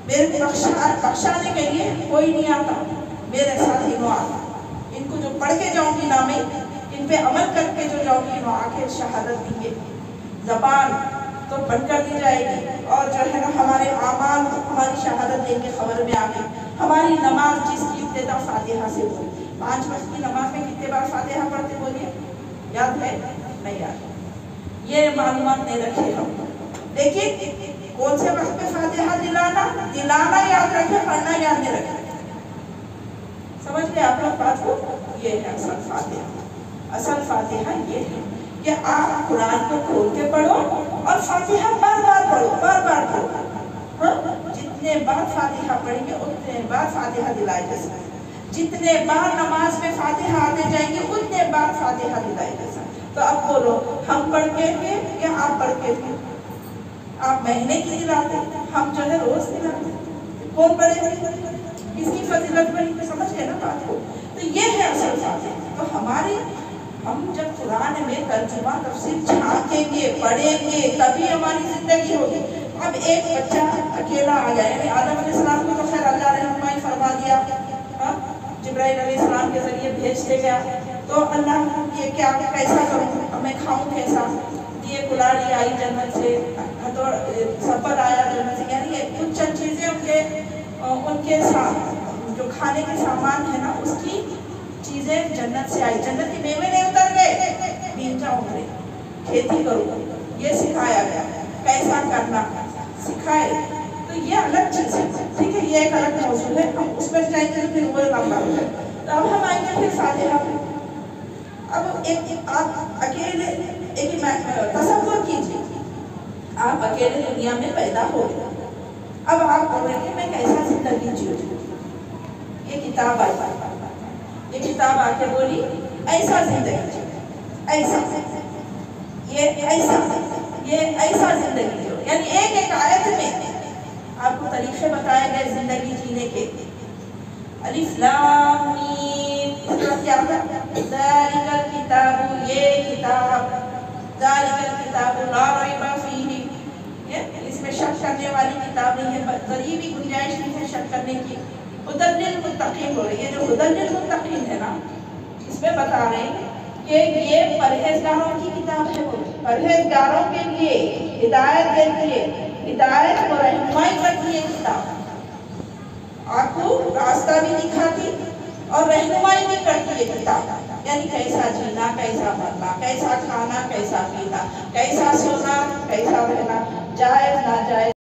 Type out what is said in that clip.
میرے کو بخشانے کے لیے کوئی نہیں آتا، میرے ساتھ ہی نو آتا۔ ان کو جو پڑھ کے جاؤں گی نامے، ان پہ عمل کر کے جو جاؤں گی نو آخر شہادت دیں گے۔ زبان تو بند کر دی جائے گی، اور جو ہے نا ہمارے اعمال ہماری شہادت دیں گے خبر میں آگے۔ ہماری نماز جس کی ابتدا فاتحہ سے ہوئی، 5 وقت کی نماز میں کتنے بار فاتحہ پڑھتے بولیے؟ یاد ہے؟ نہیں یاد؟ یہ معلومات نہیں رکھے ہم، لیکن کون سے وقت پہ فاتحہ دلانا یاد رکھے، پڑھنا یاد نہیں رکھے۔ سمجھ گئے آپ لوگ بات کو؟ یہ ہے اصل فاتحہ۔ اصل فاتحہ یہ ہے کہ آپ قرآن کو کھول کے پڑھو اور فاتحہ بار بار پڑھو۔ جتنے بار فاتحہ پڑھیں گے اتنے بار فاتحہ دلائے جا سکتے، جتنے بار نماز میں فاتحہ آتے جائیں گے اتنے بار فاتحہ دلائے جا سکتے۔ تو اب بولو، ہم پڑھ کے تھے یا آپ پڑھ کے تھے؟ آپ مہینے کی دلاتے، ہم جو ہے روز دلاتے۔ کون پڑھے تھے؟ کس کی فضیلت بنی؟ سمجھ گئے نا بات کو؟ تو یہ ہے اصل فاتحہ۔ تو ہم جب قرآن میں ترجمہ تفسیر جھانکیں گے، پڑھیں گے، تبھی ہماری زندگی ہوگی۔ اب ایک بچہ اکیلا آ گیا، یعنی آدم علیہ السلام کو تو خیر اللہ رحمائی فرما دیا، جبرائیل علیہ السلام کے ذریعے بھیجتے گیا، تو اللہ یہ کیا کیسا کروں، میں کھاؤں کیسا؟ یہ کلاڑی آئی جنت سے، سفر آیا جنت سے، یعنی کچھ چند چیزیں ان کے جو کھانے کے سامان ہے نا اس کی چیزیں جنت سے آئی، جنت کے میوے نہیں اتر گئے، بین جاؤ گے، کھیتی کرو، یہ سکھایا گیا، کیسا کرنا سکھائے۔ تو یہ الگ چیز ہے، ٹھیک ہے، یہ ایک الگ موضوع ہے، ہم اس پر جائیں گے پھر وہ لمبا ہو جائے۔ تو اب ہم آئیں گے پھر فاتحہ پہ۔ اب آپ اکیلے تصور کیجیے، آپ اکیلے دنیا میں پیدا ہو گئے، اب آپ بول رہے ہیں میں کیسا زندگی جیوں؟ یہ کتاب آ کے بولی ایسا زندگی جیو، یہ ایسا زندگی جیو، یعنی ایک آیت میں آپ کو طریقے بتائے گئے زندگی جینے کے۔ الف لام میم، اس کا کیا ہے؟ ذالک الکتاب، یہ کتاب، ذالک الکتاب لا ریب فیہ، اس میں شک کرنے والی کتاب نہیں ہے، ذری بھی گنجائش نہیں ہے شک کرنے کی۔ ہدی للمتقین ہو رہی ہے، جو ہدی للمتقین ہے نا، اس میں بتا رہے ہیں کہ یہ پرہیزگاروں کی کتاب ہے، پرہیزگاروں کے لیے ہدایت دیتی ہے، ہدایت اور رہنمائی کرتی ہے کتاب، آپ کو راستہ بھی دکھاتی اور رہنمائی بھی کرتی ہے کتاب، یعنی کیسا جینا، کیسا مرنا، کیسا کھانا، کیسا پینا، کیسا سونا، کیسا رہنا، جائز ناجائز۔